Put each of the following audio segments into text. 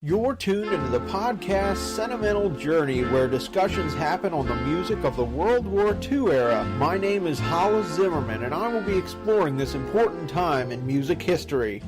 You're tuned into the podcast Sentimental Journey, where discussions happen on the music of the World War II era. My name is Hollis Zimmerman, and I will be exploring this important time in music history.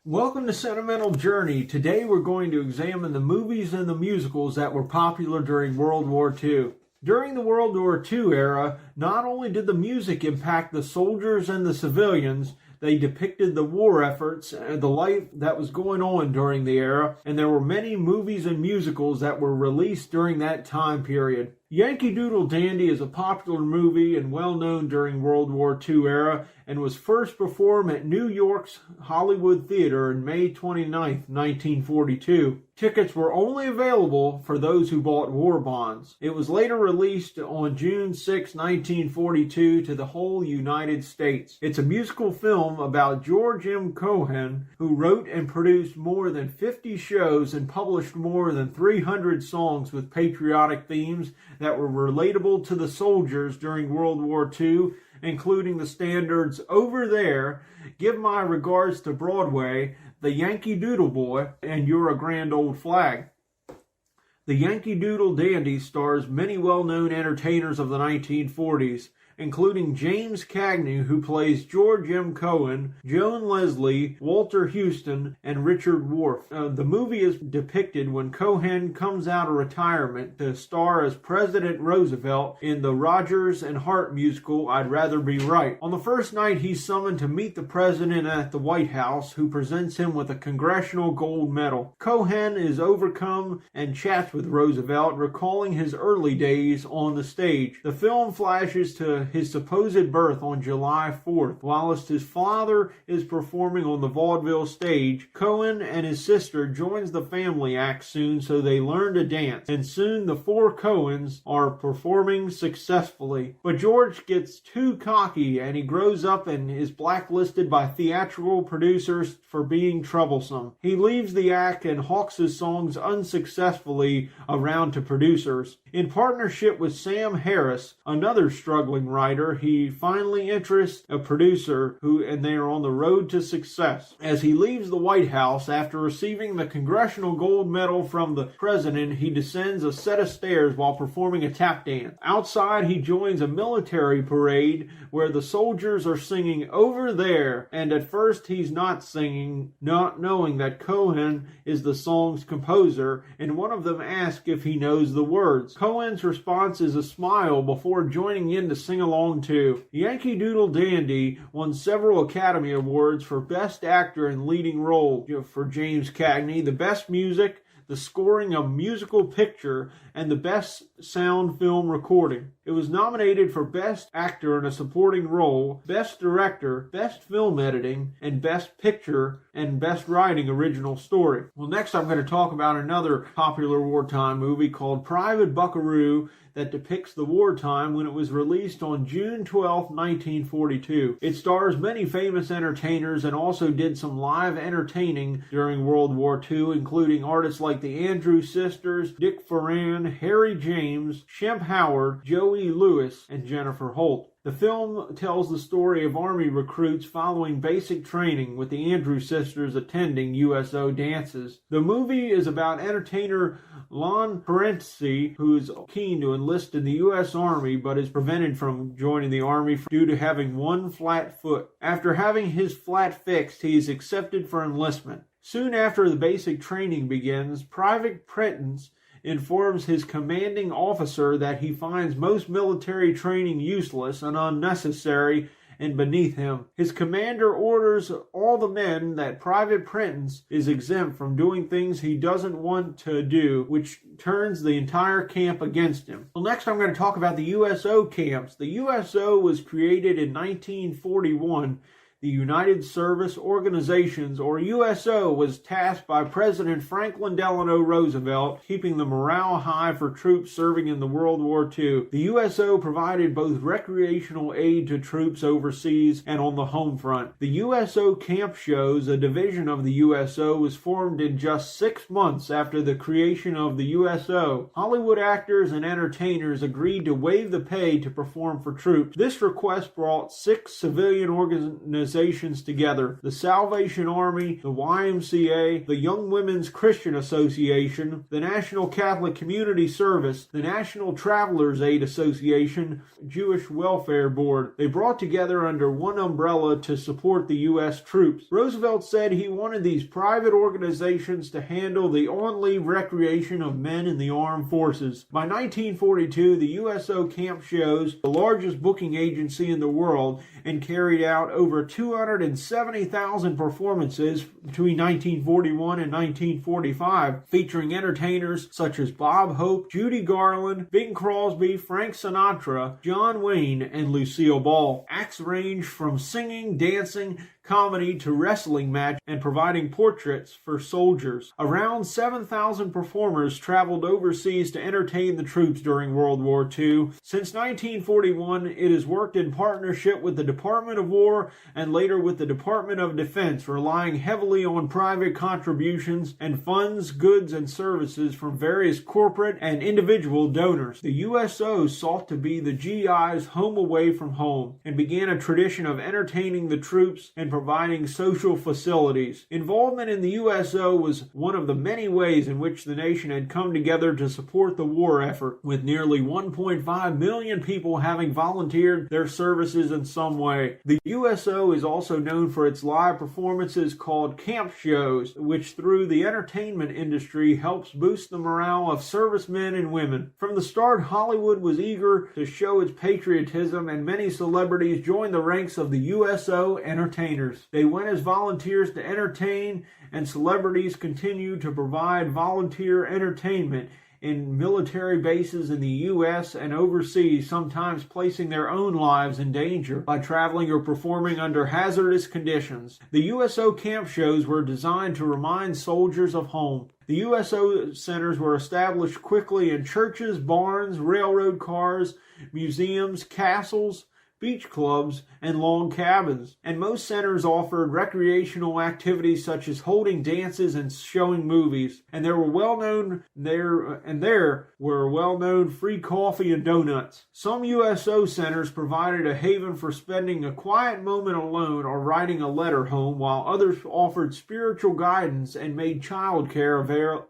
Welcome to Sentimental Journey. Today we're going to examine the movies and the musicals that were popular during World War II. During the World War II era, not only did the music impact the soldiers and the civilians, they depicted the war efforts and the life that was going on during the era, and there were many movies and musicals that were released during that time period. Yankee Doodle Dandy is a popular movie and well known during World War II era, and was first performed at New York's Hollywood Theater on May 29, 1942. Tickets were only available for those who bought war bonds. It was later released on June 6, 1942 to the whole United States. It's a musical film about George M. Cohan, who wrote and produced more than 50 shows and published more than 300 songs with patriotic themes that were relatable to the soldiers during World War II, including the standards Over There, Give My Regards to Broadway, The Yankee Doodle Boy, and You're a Grand Old Flag. The Yankee Doodle Dandy stars many well-known entertainers of the 1940s, including James Cagney, who plays George M. Cohan, Joan Leslie, Walter Houston, and Richard Wharf. The movie is depicted when Cohan comes out of retirement to star as President Roosevelt in the Rodgers and Hart musical I'd Rather Be Right. On the first night, he's summoned to meet the president at the White House, who presents him with a Congressional Gold Medal. Cohan is overcome and chats with Roosevelt, recalling his early days on the stage. The film flashes to his supposed birth on July 4th. Whilst his father is performing on the vaudeville stage, Cohan and his sister joins the family act soon, so they learn to dance. And soon the four Cohens are performing successfully. But George gets too cocky, and he grows up and is blacklisted by theatrical producers for being troublesome. He leaves the act and hawks his songs unsuccessfully around to producers. In partnership with Sam Harris, another struggling writer, he finally interests a producer and they are on the road to success. As he leaves the White House after receiving the Congressional Gold Medal from the president, he descends a set of stairs while performing a tap dance. Outside, he joins a military parade where the soldiers are singing Over There, and at first he's not singing, not knowing that Cohan is the song's composer, and one of them asks if he knows the words. Cohan's response is a smile before joining in to sing along too. Yankee Doodle Dandy won several Academy Awards for Best Actor in Leading Role for James Cagney, the Best Music, the scoring of musical picture, and the Best Sound Film Recording. It was nominated for Best Actor in a Supporting Role, Best Director, Best Film Editing, and Best Picture, and Best Writing Original Story. Well, next I'm going to talk about another popular wartime movie called Private Buckaroo that depicts the wartime when it was released on June 12, 1942. It stars many famous entertainers and also did some live entertaining during World War II, including artists like the Andrews Sisters, Dick Foran, Harry James, Shemp Howard, Joey Lewis, and Jennifer Holt. The film tells the story of Army recruits following basic training, with the Andrews sisters attending U.S.O. dances. The movie is about entertainer Lon Parenti, who is keen to enlist in the U.S. Army but is prevented from joining the Army due to having one flat foot. After having his flat fixed, he is accepted for enlistment. Soon after the basic training begins, Private Prentice informs his commanding officer that he finds most military training useless and unnecessary and beneath him. His commander orders all the men that Private Prentice is exempt from doing things he doesn't want to do, which turns the entire camp against him. Well, next I'm going to talk about the U.S.O. camps. The U.S.O. was created in 1941. The United Service Organizations, or USO, was tasked by President Franklin Delano Roosevelt, keeping the morale high for troops serving in the World War II. The USO provided both recreational aid to troops overseas and on the home front. The Uso Camp Shows, a division of the USO, was formed in just 6 months after the creation of the USO. Hollywood actors and entertainers agreed to waive the pay to perform for troops. This request brought 6 civilian organizations organizations together: the Salvation Army, the YMCA, the Young Women's Christian Association, the National Catholic Community Service, the National Travelers Aid Association, Jewish Welfare Board. They brought together under one umbrella to support the U.S. troops. Roosevelt said he wanted these private organizations to handle the on-leave recreation of men in the armed forces. By 1942, the U.S.O. Camp Shows, the largest booking agency in the world, and carried out over 270,000 performances between 1941 and 1945, featuring entertainers such as Bob Hope, Judy Garland, Bing Crosby, Frank Sinatra, John Wayne, and Lucille Ball. Acts range from singing, dancing, comedy to wrestling match, and providing portraits for soldiers. Around 7,000 performers traveled overseas to entertain the troops during World War II. Since 1941, it has worked in partnership with the Department of War and later with the Department of Defense, relying heavily on private contributions and funds, goods, and services from various corporate and individual donors. The U.S.O. sought to be the GI's home away from home and began a tradition of entertaining the troops and providing social facilities. Involvement in the U.S.O. was one of the many ways in which the nation had come together to support the war effort, with nearly 1.5 million people having volunteered their services in some way. The U.S.O. is also known for its live performances called camp shows, which through the entertainment industry helps boost the morale of servicemen and women. From the start, Hollywood was eager to show its patriotism, and many celebrities joined the ranks of the U.S.O. entertainers. They went as volunteers to entertain, and celebrities continue to provide volunteer entertainment in military bases in the U.S. and overseas, sometimes placing their own lives in danger by traveling or performing under hazardous conditions. The U.S.O. camp shows were designed to remind soldiers of home. The U.S.O. centers were established quickly in churches, barns, railroad cars, museums, castles, beach clubs, and log cabins, and most centers offered recreational activities such as holding dances and showing movies. And there were well-known free coffee and donuts. Some USO centers provided a haven for spending a quiet moment alone or writing a letter home, while others offered spiritual guidance and made child care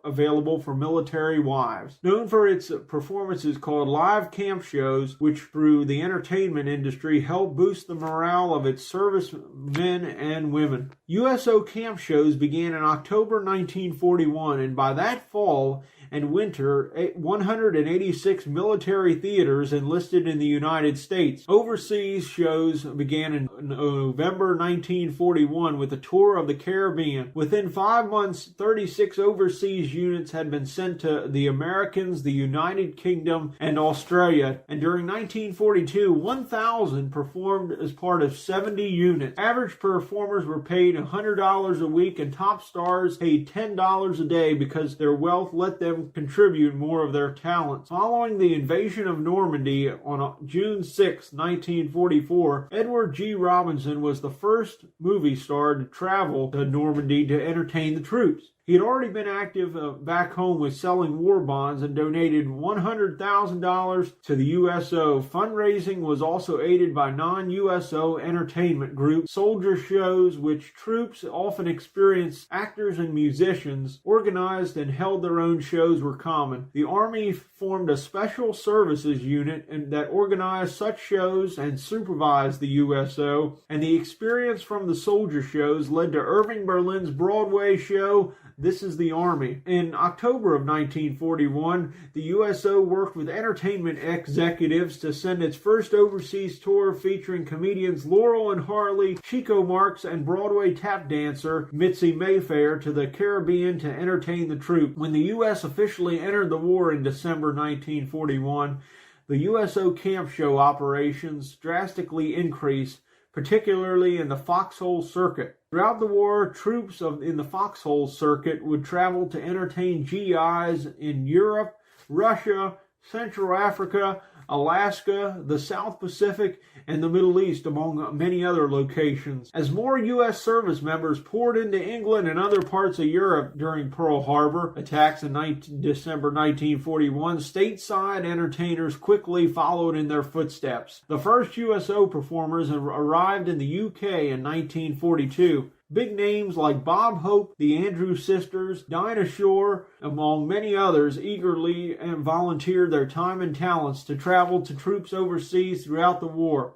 available for military wives. Known for its performances called live camp shows, which through the entertainment industry helped boost the morale of its servicemen and women. USO camp shows began in October 1941, and by that fall and winter, 186 military theaters enlisted in the United States. Overseas shows began in November 1941 with a tour of the Caribbean. Within 5 months, 36 overseas units had been sent to the Americas, the United Kingdom, and Australia. And during 1942, 1,000 performed as part of 70 units. Average performers were paid $100 a week, and top stars paid $10 a day because their wealth let them contribute more of their talents. Following the invasion of Normandy on June 6, 1944, Edward G. Robinson was the first movie star to travel to Normandy to entertain the troops. He had already been active back home with selling war bonds and donated $100,000 to the USO. Fundraising was also aided by non-USO entertainment groups. Soldier shows, which troops often experienced actors and musicians, organized and held their own shows, were common. The Army formed a special services unit that organized such shows and supervised the USO, and the experience from the soldier shows led to Irving Berlin's Broadway show, This Is the Army. In October of 1941, the USO worked with entertainment executives to send its first overseas tour featuring comedians Laurel and Harley, Chico Marx, and Broadway tap dancer Mitzi Mayfair to the Caribbean to entertain the troops. When the U.S. officially entered the war in December 1941, the USO camp show operations drastically increased, particularly in the Foxhole Circuit. Throughout the war, troops in the Foxhole Circuit would travel to entertain GIs in Europe, Russia, Central Africa, Alaska, the South Pacific, and the Middle East, among many other locations. As more U.S. service members poured into England and other parts of Europe during Pearl Harbor attacks in December 1941, stateside entertainers quickly followed in their footsteps. The first U.S.O. performers arrived in the U.K. in 1942. Big names like Bob Hope, the Andrews Sisters, Dinah Shore, among many others, eagerly and volunteered their time and talents to travel to troops overseas throughout the war.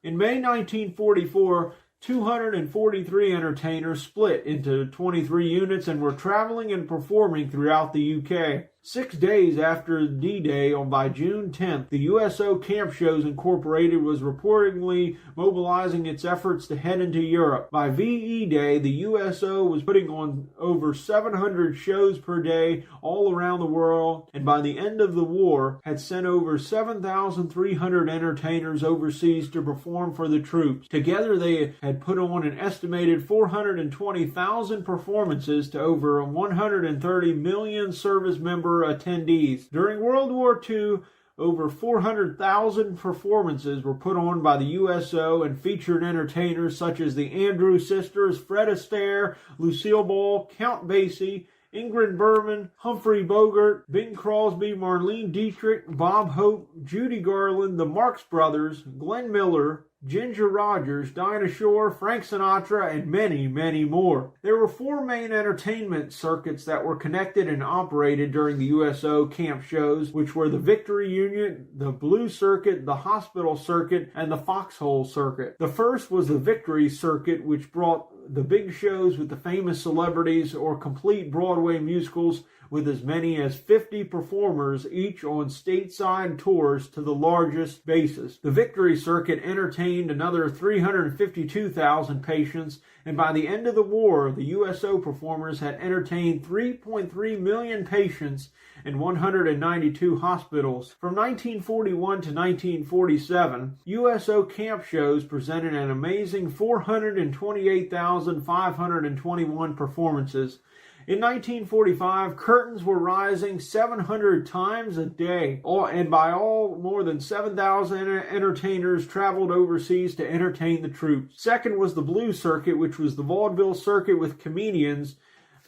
In May 1944, 243 entertainers split into 23 units and were traveling and performing throughout the UK. 6 days after D-Day, by June 10th, the U.S.O. Camp Shows Incorporated was reportedly mobilizing its efforts to head into Europe. By VE Day, the U.S.O. was putting on over 700 shows per day all around the world, and by the end of the war, had sent over 7,300 entertainers overseas to perform for the troops. Together, they had put on an estimated 420,000 performances to over 130 million service member attendees. During World War II, over 400,000 performances were put on by the U.S.O. and featured entertainers such as the Andrews Sisters, Fred Astaire, Lucille Ball, Count Basie, Ingrid Bergman, Humphrey Bogart, Bing Crosby, Marlene Dietrich, Bob Hope, Judy Garland, the Marx Brothers, Glenn Miller, Ginger Rogers, Dinah Shore, Frank Sinatra, and many, many more. There were 4 main entertainment circuits that were connected and operated during the U.S.O. Camp Shows, which were the Victory Union, the Blue Circuit, the Hospital Circuit, and the Foxhole Circuit. The first was the Victory Circuit, which brought the big shows with the famous celebrities or complete Broadway musicals with as many as 50 performers each on stateside tours to the largest bases. The Victory Circuit entertained another 352,000 patients, and by the end of the war, the U.S.O. performers had entertained 3.3 million patients in 192 hospitals. From 1941 to 1947, U.S.O. Camp Shows presented an amazing 428,521 performances. In 1945, curtains were rising 700 times a day, and more than 7,000 entertainers traveled overseas to entertain the troops. Second was the Blue Circuit, which was the vaudeville circuit with comedians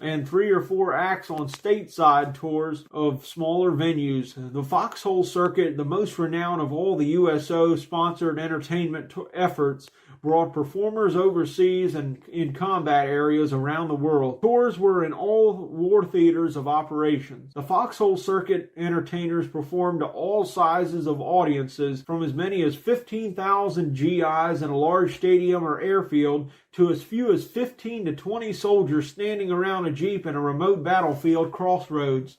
and 3 or 4 acts on stateside tours of smaller venues. The Foxhole Circuit, the most renowned of all the USO-sponsored entertainment efforts, brought performers overseas and in combat areas around the world. Tours were in all war theaters of operations. The Foxhole Circuit entertainers performed to all sizes of audiences, from as many as 15,000 GIs in a large stadium or airfield to as few as 15 to 20 soldiers standing around a jeep in a remote battlefield crossroads.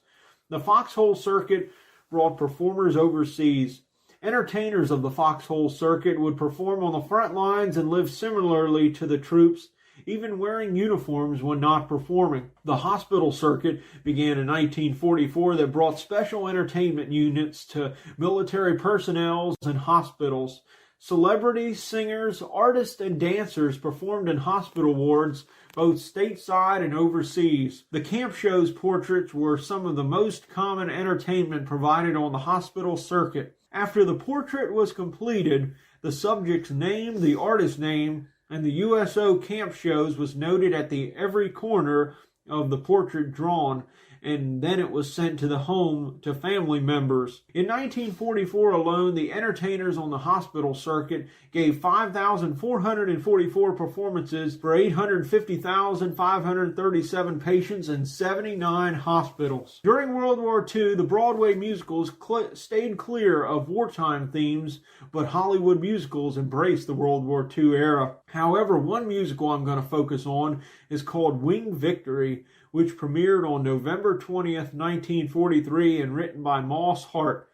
The Foxhole Circuit brought performers overseas. Entertainers of the Foxhole Circuit would perform on the front lines and live similarly to the troops, even wearing uniforms when not performing. The Hospital Circuit began in 1944 that brought special entertainment units to military personnel and hospitals. Celebrities, singers, artists, and dancers performed in hospital wards, both stateside and overseas. The Camp Shows portraits were some of the most common entertainment provided on the Hospital Circuit. After the portrait was completed, the subject's name, the artist's name, and the USO Camp Shows was noted at every corner of the portrait drawn, and then it was sent to the home to family members. In 1944 alone, the entertainers on the Hospital Circuit gave 5,444 performances for 850,537 patients in 79 hospitals. During World War II, the Broadway musicals stayed clear of wartime themes, but Hollywood musicals embraced the World War II era. However, one musical I'm going to focus on is called Winged Victory, which premiered on November 20th, 1943, and written by Moss Hart.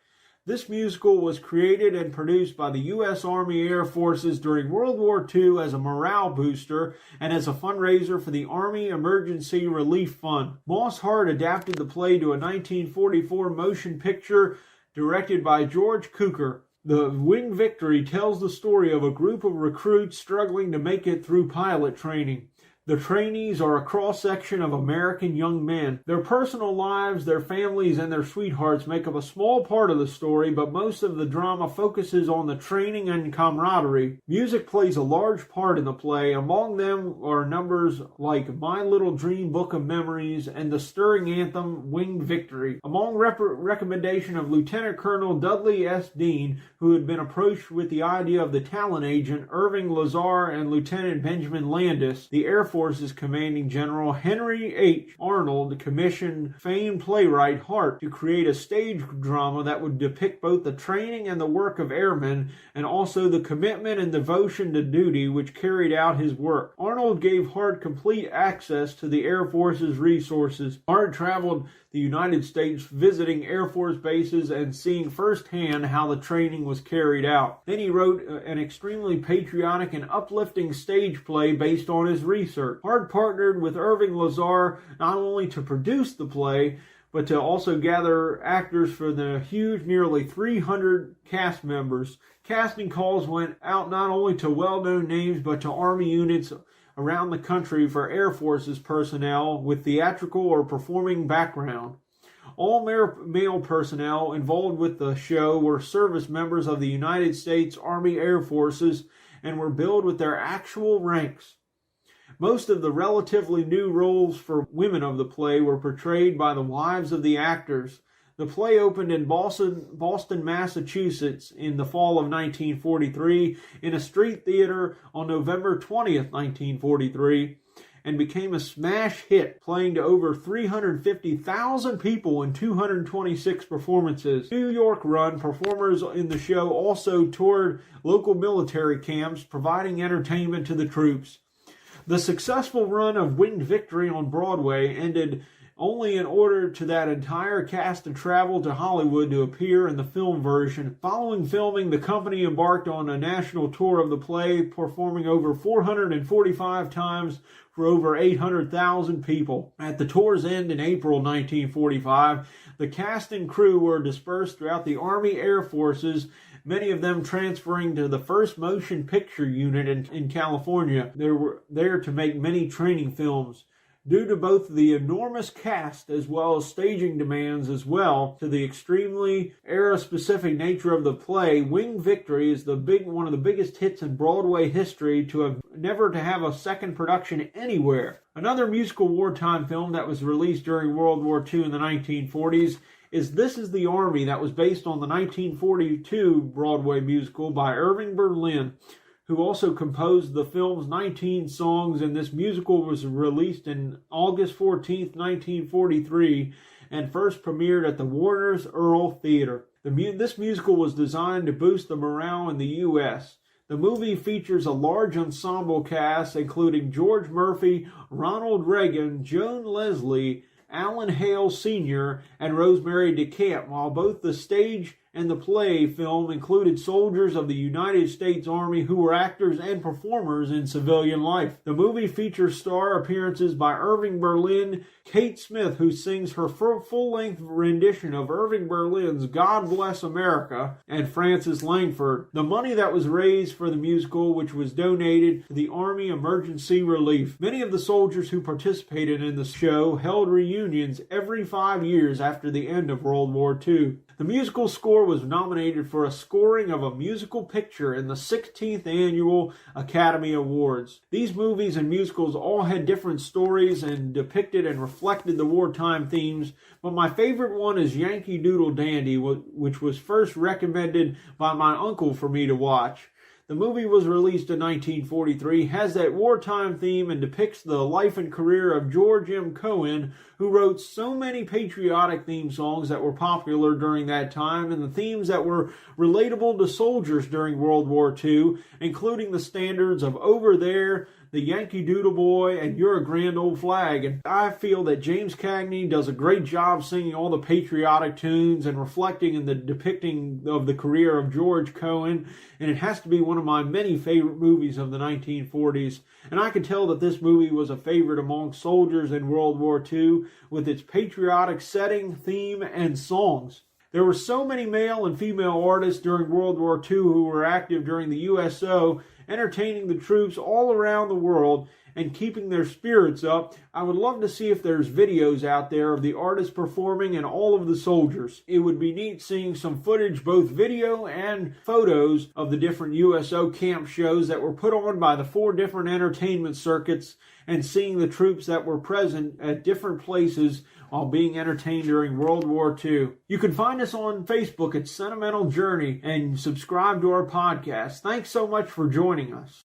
This musical was created and produced by the U.S. Army Air Forces during World War II as a morale booster and as a fundraiser for the Army Emergency Relief Fund. Moss Hart adapted the play to a 1944 motion picture directed by George Cukor. The Winged Victory tells the story of a group of recruits struggling to make it through pilot training. The trainees are a cross-section of American young men. Their personal lives, their families, and their sweethearts make up a small part of the story, but most of the drama focuses on the training and camaraderie. Music plays a large part in the play. Among them are numbers like My Little Dream Book of Memories and the stirring anthem Winged Victory. Among recommendation of Lieutenant Colonel Dudley S. Dean, who had been approached with the idea of the talent agent Irving Lazar and Lieutenant Benjamin Landis, the Air Force's commanding general Henry H. Arnold commissioned famed playwright Hart to create a stage drama that would depict both the training and the work of airmen, and also the commitment and devotion to duty which carried out his work. Arnold gave Hart complete access to the Air Force's resources. Hart traveled the United States visiting Air Force bases and seeing firsthand how the training was carried out. Then he wrote an extremely patriotic and uplifting stage play based on his research. Hart partnered with Irving Lazar not only to produce the play, but to also gather actors for the huge nearly 300 cast members. Casting calls went out not only to well-known names, but to Army units around the country for Air Force's personnel with theatrical or performing background. All male personnel involved with the show were service members of the United States Army Air Forces and were billed with their actual ranks. Most of the relatively new roles for women of the play were portrayed by the wives of the actors. The play opened in Boston, Massachusetts in the fall of 1943 in a street theater on November 20th, 1943, and became a smash hit, playing to over 350,000 people in 226 performances. New York run performers in the show also toured local military camps, providing entertainment to the troops. The successful run of Winged Victory on Broadway ended only in order to that entire cast to travel to Hollywood to appear in the film version. Following filming, the company embarked on a national tour of the play, performing over 445 times for over 800,000 people. At the tour's end in April 1945, the cast and crew were dispersed throughout the Army Air Forces, many of them transferring to the 1st Motion Picture Unit in California. They were there to make many training films. Due to both the enormous cast as well as staging demands as well to the extremely era-specific nature of the play, Winged Victory is one of the biggest hits in Broadway history to have never to have a second production anywhere. Another musical wartime film that was released during World War II in the 1940s is This Is the Army, that was based on the 1942 Broadway musical by Irving Berlin, who also composed the film's 19 songs, and this musical was released in August 14th, 1943, and first premiered at the Warner's Earl Theater. This musical was designed to boost the morale in the U.S. The movie features a large ensemble cast, including George Murphy, Ronald Reagan, Joan Leslie, Alan Hale Sr., and Rosemary DeCamp, while both the stage and the play film included soldiers of the United States Army who were actors and performers in civilian life. The movie features star appearances by Irving Berlin, Kate Smith, who sings her full-length rendition of Irving Berlin's God Bless America, and Frances Langford. The money that was raised for the musical, which was donated to the Army Emergency Relief. Many of the soldiers who participated in the show held reunions every 5 years after the end of World War II. The musical score was nominated for a scoring of a musical picture in the 16th Annual Academy Awards. These movies and musicals all had different stories and depicted and reflected the wartime themes, but my favorite one is Yankee Doodle Dandy, which was first recommended by my uncle for me to watch. The movie was released in 1943, has that wartime theme, and depicts the life and career of George M. Cohan, who wrote so many patriotic theme songs that were popular during that time, and the themes that were relatable to soldiers during World War II, including the standards of Over There, the Yankee Doodle Boy, and You're a Grand Old Flag. And I feel that James Cagney does a great job singing all the patriotic tunes and reflecting in the depicting of the career of George Cohan, and it has to be one of my many favorite movies of the 1940s. And I can tell that this movie was a favorite among soldiers in World War II with its patriotic setting, theme, and songs. There were so many male and female artists during World War II who were active during the U.S.O., entertaining the troops all around the world, and keeping their spirits up, I would love to see if there's videos out there of the artists performing and all of the soldiers. It would be neat seeing some footage, both video and photos, of the different USO camp shows that were put on by the 4 different entertainment circuits, and seeing the troops that were present at different places while being entertained during World War II. You can find us on Facebook at Sentimental Journey and subscribe to our podcast. Thanks so much for joining us.